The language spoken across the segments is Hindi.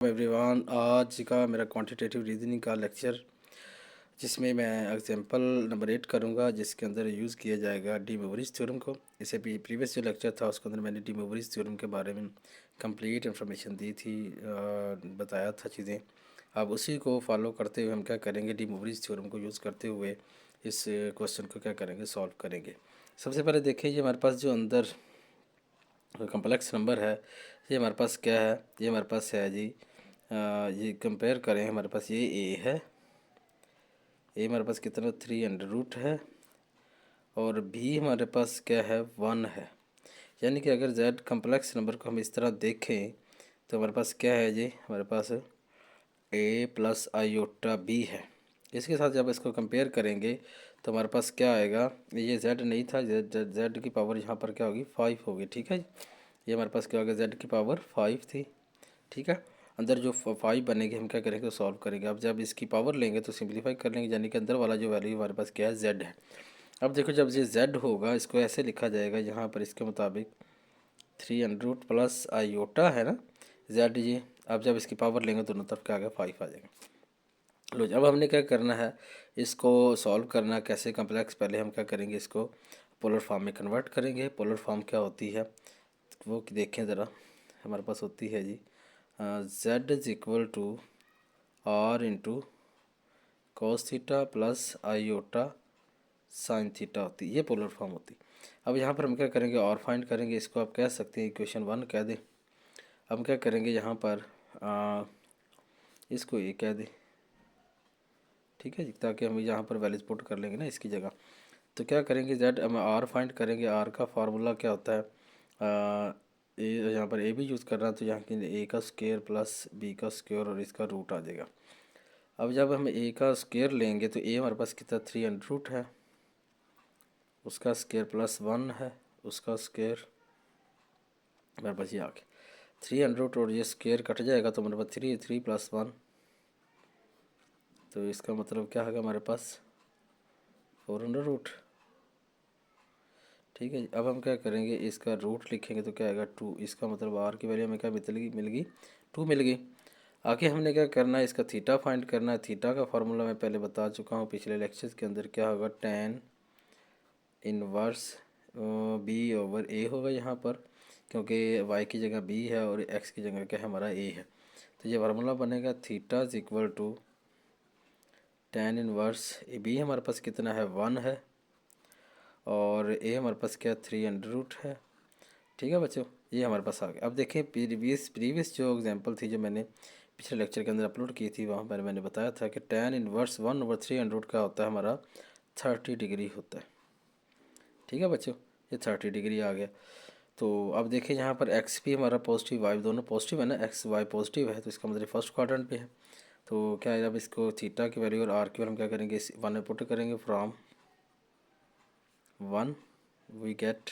एवरीवन, आज का मेरा क्वांटिटेटिव रीजनिंग का लेक्चर जिसमें मैं एग्जांपल नंबर 8 करूंगा, जिसके अंदर यूज़ किया जाएगा डी मोवरिज थ्योरम को। इससे भी प्रीवियस जो लेक्चर था उसके अंदर मैंने डी मोवरिज थ्योरम के बारे में कंप्लीट इन्फॉर्मेशन दी थी, बताया था चीज़ें। अब उसी को फॉलो करते हुए हम क्या करेंगे, डी मोवरिज थ्योरम को यूज़ करते हुए इस क्वेश्चन को क्या करेंगे, सॉल्व करेंगे। सबसे पहले देखिए, ये हमारे पास जो अंदर कम्प्लेक्स नंबर है, ये हमारे पास क्या है, ये हमारे पास है जी, ये कंपेयर करें, हमारे पास ये ए है। ए हमारे पास कितना 3 अंडर रूट है, और बी हमारे पास क्या है 1 है। यानी कि अगर जेड कम्प्लेक्स नंबर को हम इस तरह देखें तो हमारे पास क्या है जी, हमारे पास ए प्लस आयोटा बी है। इसके साथ जब इसको कंपेयर करेंगे तो हमारे पास क्या आएगा, ये जेड नहीं था, जेड की पावर यहाँ पर क्या होगी 5 होगी। ठीक है, ये हमारे पास क्या होगा, जेड की पावर 5 थी। ठीक है, अंदर जो 5 बनेगी हम क्या करेंगे, सॉल्व करेंगे। अब जब इसकी पावर लेंगे तो सिंप्लीफाई कर लेंगे, यानी कि अंदर वाला जो वैल्यू हमारे पास क्या है, जेड है। अब देखो, जब ये जेड होगा इसको ऐसे लिखा जाएगा यहाँ पर इसके मुताबिक 3 अंडर रूट प्लस आयोटा है ना, जेड ये। अब जब इसकी पावर लेंगे दोनों तरफ क्या आ गया, 5 आ जाएगा। लो, जब हमने क्या करना है, इसको सॉल्व करना कैसे कम्प्लेक्स, पहले हम क्या करेंगे, इसको पोलर फॉर्म में कन्वर्ट करेंगे। पोलर फॉर्म क्या होती है वो देखें ज़रा, हमारे पास होती है जी Z is equal to r into cos theta plus iota sine theta होती है, ये पोलर फॉर्म होती। अब यहाँ पर हम क्या करेंगे, और फाइंड करेंगे, इसको आप कह सकते हैं इक्वेशन 1 कह दें। अब हम क्या करेंगे यहाँ पर इसको ये कह दें, ठीक है जी, ताकि हम यहाँ पर वैल्यूज पुट कर लेंगे ना इसकी जगह। तो क्या करेंगे, जेड हम आर फाइंड करेंगे। आर का फार्मूला क्या होता है, ए, यहाँ पर ए भी यूज़ कर रहा है तो यहाँ की ए का स्क्वायर प्लस बी का स्क्वायर और इसका रूट आ जाएगा। अब जब हम ए का स्क्वायर लेंगे तो ए हमारे पास कितना 3 अंडर रूट है, उसका स्क्वायर प्लस 1 है, उसका स्क्वायर हमारे पास ये आ गया 3 अंडर रूट, और ये स्क्वायर कट जाएगा तो हमारे पास 3 प्लस 1, तो इसका मतलब क्या होगा हमारे पास 4 अंडर रूट। ठीक है जी, अब हम क्या करेंगे, इसका रूट लिखेंगे तो क्या आएगा 2। इसका मतलब आर की वैल्यू हमें क्या मिल गई 2 मिल गई। आगे हमने क्या करना है, इसका थीटा फाइंड करना है। थीटा का फार्मूला मैं पहले बता चुका हूँ पिछले लेक्चर्स के अंदर, क्या होगा tan इनवर्स बी ओवर ए होगा यहाँ पर, क्योंकि y की जगह b है और x की जगह क्या है हमारा a है। तो ये फार्मूला बनेगा theta is equal to tan inverse b हमारे पास कितना है 1 है, और a हमारे पास क्या 3 अंडर रूट है। ठीक है बच्चों, ये हमारे पास आ गया। अब देखें, प्रीवियस जो एग्जांपल थी जो मैंने पिछले लेक्चर के अंदर अपलोड की थी, वहाँ पर मैंने बताया था कि tan इनवर्स 1/3 का होता है हमारा 30 डिग्री होता है। ठीक है बच्चों, ये 30 डिग्री आ गया। तो अब देखिए यहाँ पर एक्स भी हमारा पॉजिटिव, वाई दोनों पॉजिटिव है ना, एक्स वाई पॉजिटिव है, तो इसका मतलब फर्स्ट क्वाड्रेंट पे है। तो क्या है, अब इसको थीटा की वैल्यू और आर की वैल्यू हम क्या करेंगे, इस 1 में पुट करेंगे। फ्रॉम 1 वी गेट,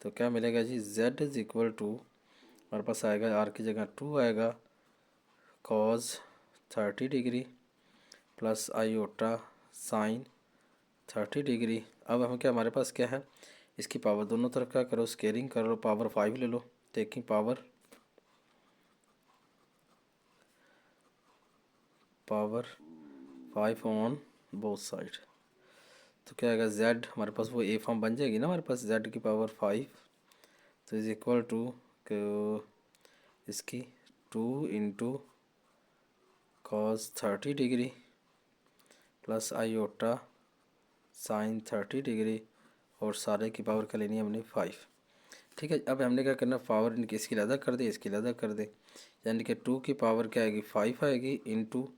तो क्या मिलेगा जी, z इज इक्वल टू हमारे पास आएगा आर की जगह 2 आएगा cause 30 degree plus iota sign 30 degree. अब हम क्या, हमारे पास क्या है, इसकी पावर दोनों तरफ क्या करो, स्केयरिंग करो, पावर 5 ले लो, taking power 5 on both side. तो क्या आएगा, z हमारे पास वो ए फॉर्म बन जाएगी ना हमारे पास, z की पावर 5, तो इज इक्वल टू इसकी 2 into cos 30 degree plus iota sign 30 degree, और सारे की पावर क्या लेनी है हमने 5। ठीक है, अब हमने क्या करना, पावर इनकी इसकी अलग कर दे, इसकी अलग कर दे, यानी कि 2 की पावर क्या आएगी 5 आएगी into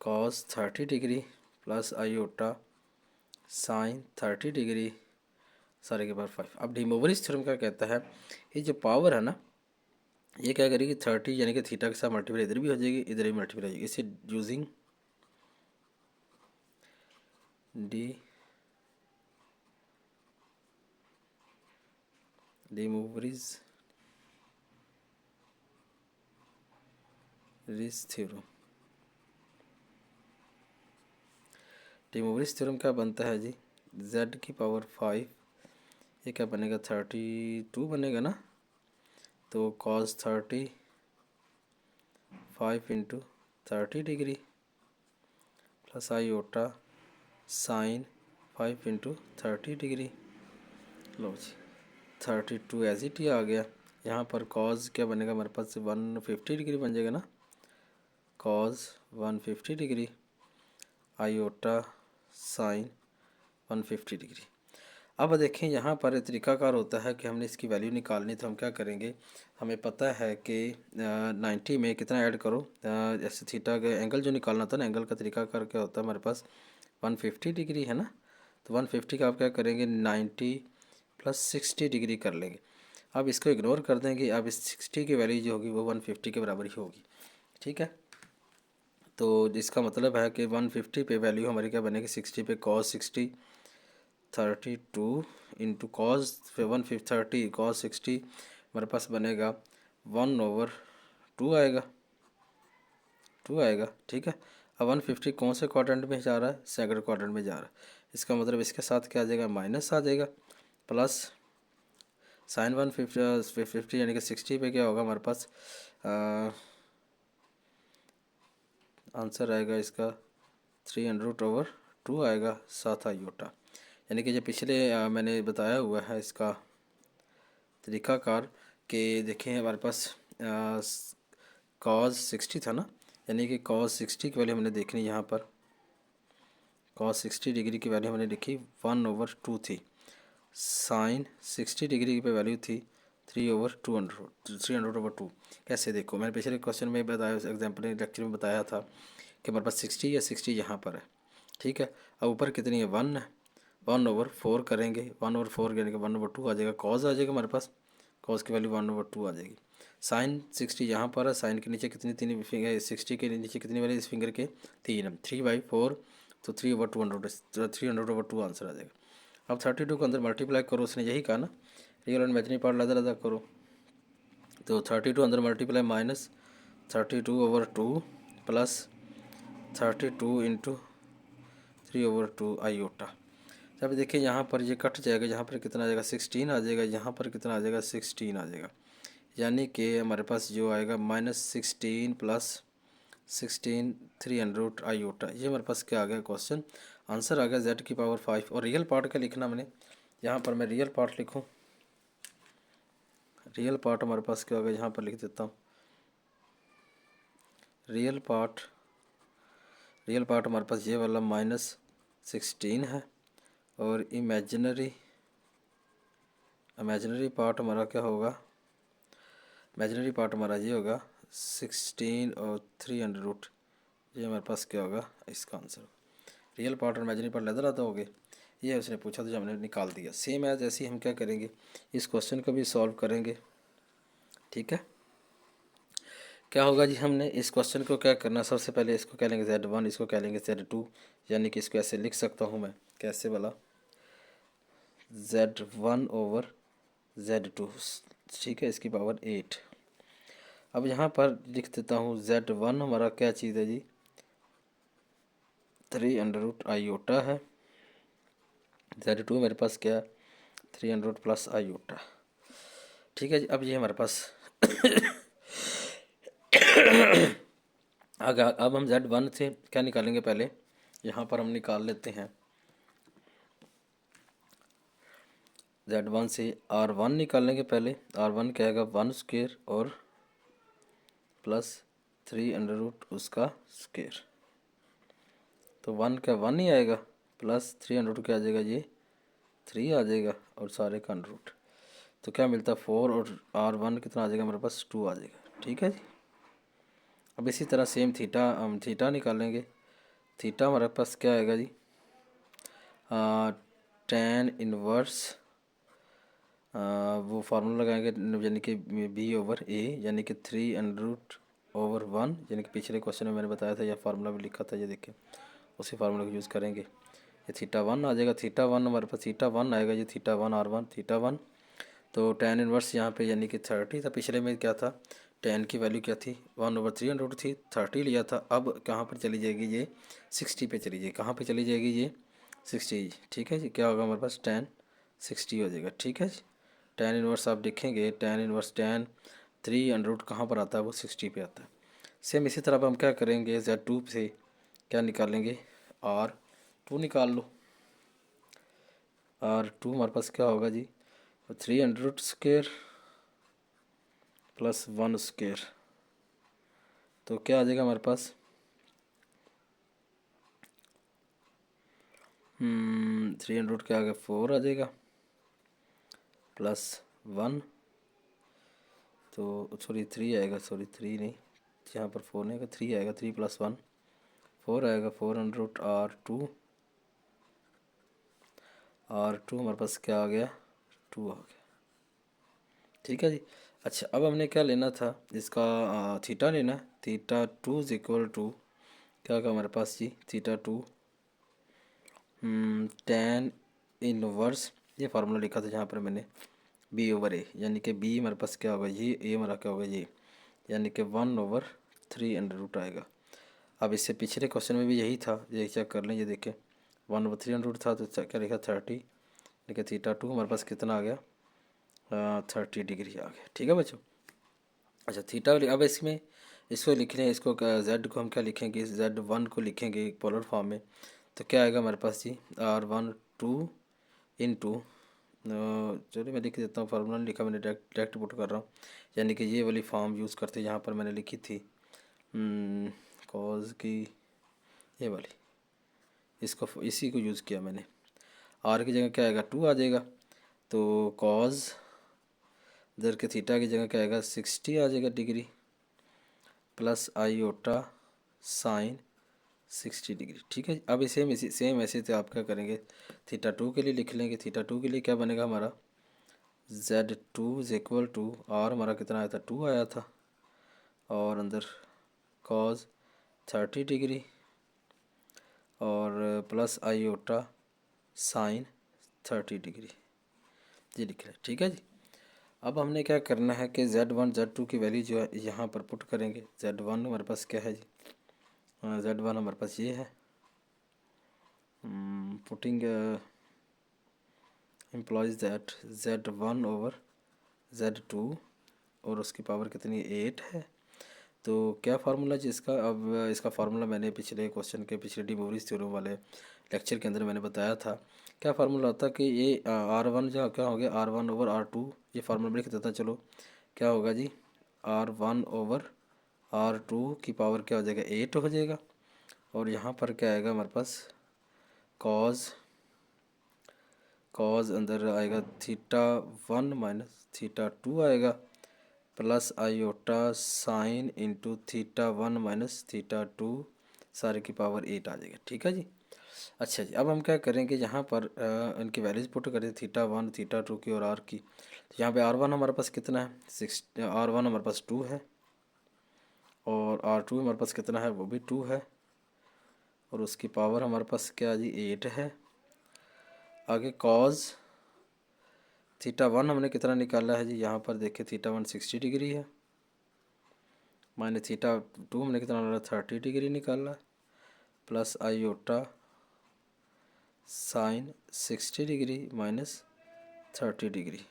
cos 30 degree plus iota sign 30 degree, सारे के पावर 5। अब डी मोवरिज थ्योरम क्या कहता है, ये जो पावर है ना, ये क्या करेगी 30 यानी कि थीटा के साथ मल्टीप्लाई इधर भी हो जाएगी, इधर भी मल्टीप्लाई हो जाएगी। इसे using de Moivre's theorem, de Moivre's theorem क्या बनता है जी, z की पावर 5, ये क्या बनेगा 32 बनेगा ना, तो cos 30 5 into 30 degree plus iota sine 5 into 30 degree. लो जी 32 एज इट ही आ गया। यहाँ पर कॉज क्या बनेगा हमारे पास 150 डिग्री बन जाएगा ना, cause 150 degree iota sine 150 degree. अब देखें यहाँ पर तरीकाकार होता है कि हमने इसकी वैल्यू निकालनी, तो हम क्या करेंगे, हमें पता है कि 90 में कितना ऐड करो, जैसे थीटा का एंगल जो निकालना था ना, एंगल का तरीकाकार क्या होता है हमारे पास 150 डिग्री है ना, तो 150 का आप क्या करेंगे 90 प्लस 60 डिग्री कर लेंगे। अब इसको इग्नोर कर देंगे, अब इस 60 की वैल्यू जो होगी वो 150 के बराबर ही होगी, ठीक है। तो इसका मतलब है कि 150 पे वैल्यू हमारी क्या बनेगी 60 पे cos 60 32 इंटू कॉस 130 cos 60 हमारे पास बनेगा 1/2 आएगा, 2 आएगा, ठीक है। अब 150 कौन से क्वाड्रेंट में जा रहा है, सेकंड क्वाड्रेंट में जा रहा है, इसका मतलब इसके साथ क्या आ जाएगा माइनस आ जाएगा, प्लस साइन 150 यानी कि 60 पे क्या होगा हमारे पास आंसर आएगा इसका 300/2 आएगा 7 आयोटा। यानी कि जो पिछले मैंने बताया हुआ है इसका तरीकाकार कि देखें हमारे पास cos 60 था ना, यानी कि cos 60 की वैल्यू हमने देखनी यहाँ पर, cos 60 डिग्री की वैल्यू हमने लिखी 1/2 थी, साइन 60 डिग्री पे वैल्यू थी 3/2। कैसे देखो, मैंने पिछले क्वेश्चन में बताया, एग्जाम्पल लेक्चर में बताया था कि हमारे पास 60 या 60 यहाँ पर है, ठीक है। अब ऊपर कितनी है 1 है, 1/4 करेंगे, 1/4 यानी कि 1/2 आ जाएगा, कॉज आ जाएगा हमारे पास, कॉज की वैल्यू 1/2 आ जाएगी। साइन 60 यहाँ पर है, साइन के नीचे कितनी तीन फिंगर, 60 के नीचे कितनी वाली इस फिंगर के 3 3/4, तो 3/2 आंसर आ जाएगा। अब 32 को अंदर मल्टीप्लाई करो, उसने यही कहा ना, रियल और इमेजिनरी पार्ट अलग अलग करो, तो 32 अंदर multiply minus 32/2 plus 32 into 3/2 iota. जब देखिए यहाँ पर ये कट जाएगा, यहाँ पर कितना आ जाएगा 16 आ जाएगा, यहाँ पर कितना आ जाएगा 16 आ जाएगा, यानी कि हमारे पास जो आएगा -16 प्लस 16 300 आयोटा। ये हमारे पास क्या आ गया क्वेश्चन आंसर आ गया z⁵5। और रियल पार्ट का लिखना मैंने यहाँ पर, मैं रियल पार्ट लिखूँ, रियल पार्ट हमारे पास क्या होगा, यहाँ पर लिख देता हूँ रियल पार्ट हमारे पास ये वाला -16 है, और इमेजिनरी पार्ट हमारा क्या होगा, इमेजिनरी पार्ट हमारा ये होगा 16 और 300, ये हमारे पास क्या होगा इसका आंसर। रियल पार्ट और इमेजिनरी पार्ट लेदर आता होगे, ये उसने पूछा तो जो हमने निकाल दिया। सेम एज ऐसे ही हम क्या करेंगे, इस क्वेश्चन को भी सॉल्व करेंगे, ठीक है। क्या होगा जी, हमने इस क्वेश्चन को क्या करना, सबसे पहले इसको कह लेंगे Z1, इसको कह लेंगे Z2, यानी कि इसको ऐसे लिख सकता हूँ मैं, कैसे वाला Z1/Z2, ठीक है, इसकी पावर 8। अब यहाँ पर लिख देता हूँ Z1 हमारा क्या चीज़ है जी 300 आयोटा है, Z2 मेरे पास क्या 300 प्लस आयोटा, ठीक है जी। अब ये हमारे पास अब हम Z1 से क्या निकालेंगे, पहले यहाँ पर हम निकाल लेते हैं Z1 से R1 निकालेंगे पहले, R1 क्या आएगा 1² और प्लस 300 उसका स्क्वायर, तो 1 का 1 ही आएगा, प्लस 300 क्या आ जाएगा ये 3 आ जाएगा, और सारे का अंडर, तो क्या मिलता है 4, और R1 कितना आ जाएगा हमारे पास 2 आ जाएगा, ठीक है जी। अब इसी तरह सेम थीटा, हम थीटा निकालेंगे, थीटा हमारे पास क्या आएगा जी tan इनवर्स, वो फार्मूला लगाएंगे, यानी कि B/A, यानी कि 300/1, यानी कि पिछले क्वेश्चन में मैंने बताया था, यह फार्मूला भी लिखा था, ये देखिए उसी फार्मूला को यूज़ करेंगे। ये θ1 आ जाएगा, θ1 हमारे पास θ1 आएगा जी, θ1 R1 θ1, तो tan इनवर्स यहाँ पे यानी कि 30 था, पिछले में क्या था tan की वैल्यू क्या थी 1/300 थी, 30 लिया था, अब कहाँ पर चली जाएगी ये 60 पे चली जाएगी, कहाँ पे चली जाएगी ये 60, ठीक है जी। क्या होगा हमारे पास tan 60 हो जाएगा, ठीक है जी। tan इनवर्स आप देखेंगे, tan इनवर्स tan 300 कहाँ पर आता है, वो 60 पे आता है, सेम इसी तरह अब हम क्या करेंगे, Z2 से क्या निकालेंगे, R2 निकाल लो। R2 हमारे पास क्या होगा जी, 300² प्लस 1², तो क्या आ जाएगा हमारे पास, 300 क्या आ गया, 4 आ जाएगा प्लस 1, तो सॉरी 3 आएगा, सॉरी 3 नहीं, यहाँ पर 4 नहीं आएगा, 3 आएगा, 3 प्लस 1 4 आएगा, 400 R2 हमारे पास क्या आ गया, 2 आ गया। ठीक है जी। अच्छा, अब हमने क्या लेना था, इसका थीटा लेना है। θ2 इज इक्वल टू क्या होगा हमारे पास जी, θ2 tan इनवर्स, ये फार्मूला लिखा था जहाँ पर मैंने B/A, यानी कि B हमारे पास क्या होगा ये, A हमारा क्या होगा ये, यानी कि 1/3 आएगा। अब इससे पिछले क्वेश्चन में भी यही था, ये चेक कर लें, ये देखें 1/3 था, तो क्या लिखा 30, लेकिन θ2 हमारे पास कितना आ गया, 30 डिग्री आ गया। ठीक है बच्चों। अच्छा थीटा, अब इसमें इसको लिख लें, इसको Z को हम क्या लिखेंगे, Z1 को लिखेंगे पोलर फॉर्म में, तो क्या आएगा हमारे पास जी, R12 इंटू, चलिए मैं लिख देता हूँ, फार्मूला लिखा मैंने, डायरेक्ट पुट कर रहा हूँ, यानी कि ये वाली फॉर्म यूज़ करते यहाँ पर मैंने लिखी थी कॉज की, ये वाली, इसको इसी को यूज़ किया मैंने। R की जगह क्या आएगा, 2 आ जाएगा, तो कॉज इधर के थीटा की जगह क्या आएगा, 60 आ जाएगा degree, plus iota sine 60 degree. ठीक है, अब सेम ऐसे तो आप क्या करेंगे, θ2 के लिए लिख लेंगे, θ2 के लिए क्या बनेगा हमारा, Z2 is equal to, R हमारा कितना आया था, 2 आया था, और अंदर कॉज 30 डिग्री और प्लस आईओटा साइन 30 डिग्री, ये लिख लें। ठीक है जी। अब हमने क्या करना है कि Z1 Z2 की वैल्यू जो है यहाँ पर पुट करेंगे। Z1 हमारे पास क्या है जी, Z1 हमारे पास ये है, पुटिंग इम्प्लॉइज दैट Z1/Z2 और उसकी पावर कितनी 8 है। तो क्या फार्मूला जी इसका, अब इसका फार्मूला मैंने पिछले क्वेश्चन के पिछले डी मोवरिज थ्योरम वाले लेक्चर के अंदर मैंने बताया था। क्या फार्मूला होता कि ये R1 जो क्या हो गया, R1/R2, ये फार्मूला लिख देता, चलो क्या होगा जी, R1/R2 की पावर क्या हो जाएगा, 8 हो जाएगा, और यहाँ पर क्या आएगा हमारे पास, कॉज अंदर आएगा θ1 माइनस θ2 आएगा, plus iota sine into θ1 minus θ2 सारे की पावर 8 आ जाएगा। ठीक है जी। अच्छा जी, अब हम क्या करेंगे, यहाँ पर इनकी वैल्यूज पुट करें, θ1 θ2 की और R की, तो यहाँ पे R1 हमारे पास कितना है, R1 हमारे पास 2 है, और R2 हमारे पास कितना है, वो भी 2 है, और उसकी पावर हमारे पास क्या जी 8 है। आगे कॉज θ1 हमने कितना निकाला है जी, यहाँ पर देखिए θ1 60 डिग्री है, माइनस θ2 हमने कितना निकाला 30 डिग्री निकाला, plus iota sine 60 degree minus 30 degree.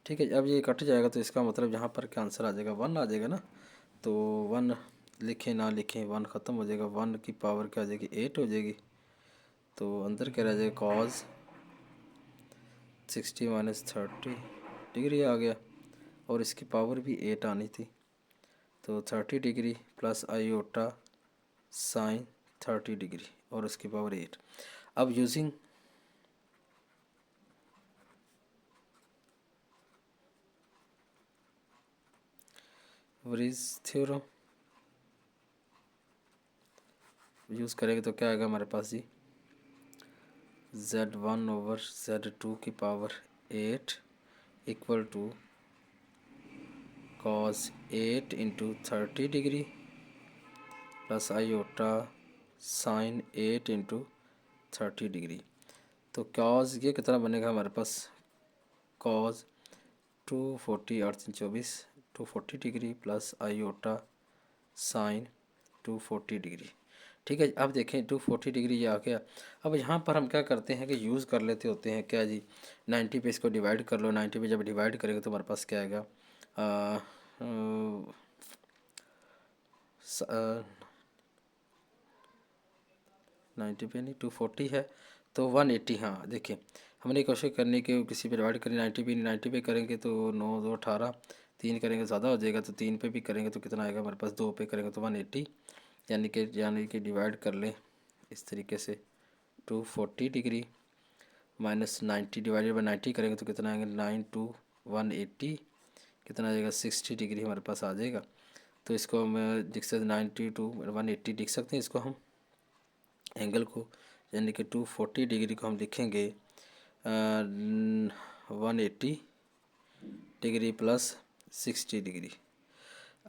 ठीक है, अब ये कट जाएगा, तो इसका मतलब यहाँ पर क्या आंसर आ जाएगा, 1 आ जाएगा ना, तो 1 लिखें ना लिखें 1 ख़त्म हो जाएगा, 1 की पावर क्या आ जाएगी 8 हो जाएगी, तो अंदर क्या रह जाएगा, कॉज 60 माइनस 30 डिग्री आ गया, और इसकी पावर भी 8 आनी थी, तो 30 degree plus iota sine 30 degree और उसकी पावर 8। अब यूजिंग वरीज थ्योरम यूज़ करेंगे, तो क्या आएगा हमारे पास जी, Z1/Z2 की power 8 equal to cos 8 into 30 degree plus iota sine 8 into 30 degree. तो कॉज ये कितना बनेगा हमारे पास, cos 240 824 240 degree plus iota sine 240 degree. ठीक है, अब देखें 240 डिग्री ये आ गया। अब यहाँ पर हम क्या करते हैं कि यूज़ कर लेते होते हैं क्या जी, 90 पे इसको डिवाइड कर लो, 90 पे जब डिवाइड करेंगे तो हमारे पास क्या आएगा, 90 पे नहीं 240 है तो 180। हाँ देखिए हमने कोशिश करने के किसी पे डिवाइड करें 90 पे नहीं, 90 पे करेंगे तो 9 2 18, 3 करेंगे ज़्यादा हो जाएगा तो 3 पे भी करेंगे तो कितना आएगा हमारे पास, 2 पे करेंगे तो 180, यानी कि डिवाइड कर लें इस तरीके से 240 डिग्री माइनस 90 डिवाइडेड बाई 90 करेंगे तो कितना आएगा 9 टू 180, कितना आ जाएगा 60 डिग्री हमारे पास आ जाएगा। तो इसको हम लिख सकते 90 टू 180 लिख सकते हैं इसको हम एंगल को, यानी कि 240 डिग्री को हम लिखेंगे 180 डिग्री प्लस 60 डिग्री।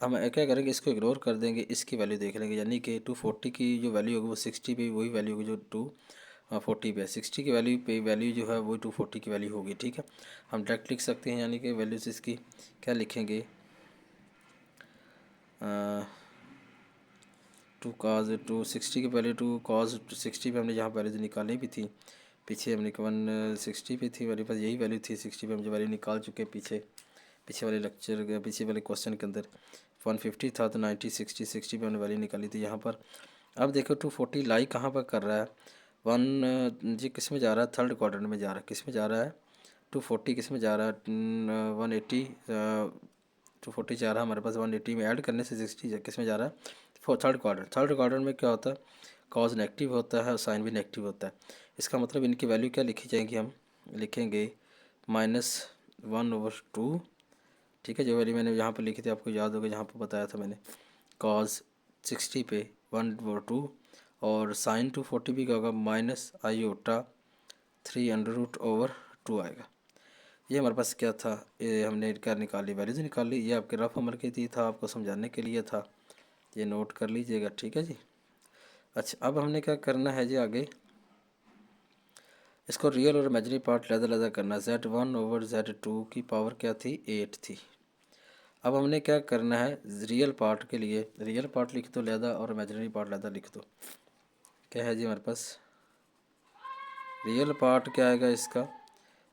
हम क्या करेंगे इसको इग्नोर कर देंगे, इसकी वैल्यू देख लेंगे, यानी कि 240 की जो वैल्यू होगी वो 60 पे वही वैल्यू होगी जो 240 पे है। 60 की वैल्यू जो है वो 240 की वैल्यू होगी। ठीक है, हम डायरेक्ट लिख सकते हैं, यानी कि वैल्यूज इसकी क्या लिखेंगे 260 की वैल्यू 2 cos 60 पे हमने जहाँ वैल्यू निकाली भी थी पीछे, हमने 160 पे थी हमारे पास यही वैल्यू थी, 60 पे हम जो वैल्यू निकाल चुके हैं पीछे वाले लेक्चर पीछे वाले क्वेश्चन के अंदर 150 था तो 90 60 पे हमने वैल्यू निकाली थी यहाँ पर। अब देखो 240 लाई कहाँ पर कर रहा है, जी किस में जा रहा है, थर्ड क्वाड्रेंट में जा रहा है, किस में जा रहा है 240 किस में जा रहा है 180, 240 जा रहा है हमारे पास 180 में ऐड करने से 60 किस में जा रहा है थर्ड क्वाड्रेंट में क्या होता है कॉज नेगेटिव होता है और साइन भी नेगेटिव होता है। इसका मतलब इनकी वैल्यू क्या लिखी जाएगी, हम लिखेंगे -1/2। ठीक है, जो वैल्यू मैंने यहाँ पर लिखी थी आपको याद होगा, जहाँ पर बताया था मैंने कॉज 60 पे 1/2 और साइन 240 भी क्या होगा -i/3√2 आएगा। ये हमारे पास क्या था, ये हमने क्या निकाली वैल्यूज निकाली, ये आपके रफ अमल के लिए था, आपको समझाने के लिए था, ये नोट कर लीजिएगा। ठीक है जी। अच्छा अब हमने क्या करना है जी आगे, इसको रियल और इमेजिनरी पार्ट लहदा करना है। Z1/Z2 की पावर क्या थी 8 थी। अब हमने क्या करना है रियल पार्ट के लिए, रियल पार्ट लिख दो लहदा और इमेजिनरी पार्ट लहदा लिख दो। क्या है जी हमारे पास रियल पार्ट क्या आएगा इसका,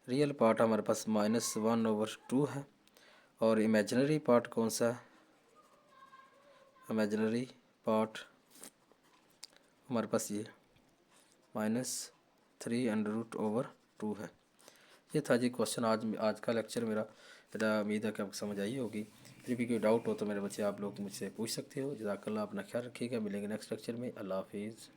रियल पार्ट हमारे पास -1/2 है और इमेजिनरी पार्ट कौन सा है, इमेजिनरी पार्ट हमारे पास ये -3√2 है। ये था जी क्वेश्चन आज का लेक्चर मेरा उम्मीद है कि आपको समझ आई होगी। फिर भी कोई डाउट हो तो मेरे बच्चे आप लोग मुझसे पूछ सकते हो। जज़ाकल्लाह, अपना ख्याल रखिएगा, मिलेंगे नेक्स्ट लेक्चर में। अल्लाह हाफिज़।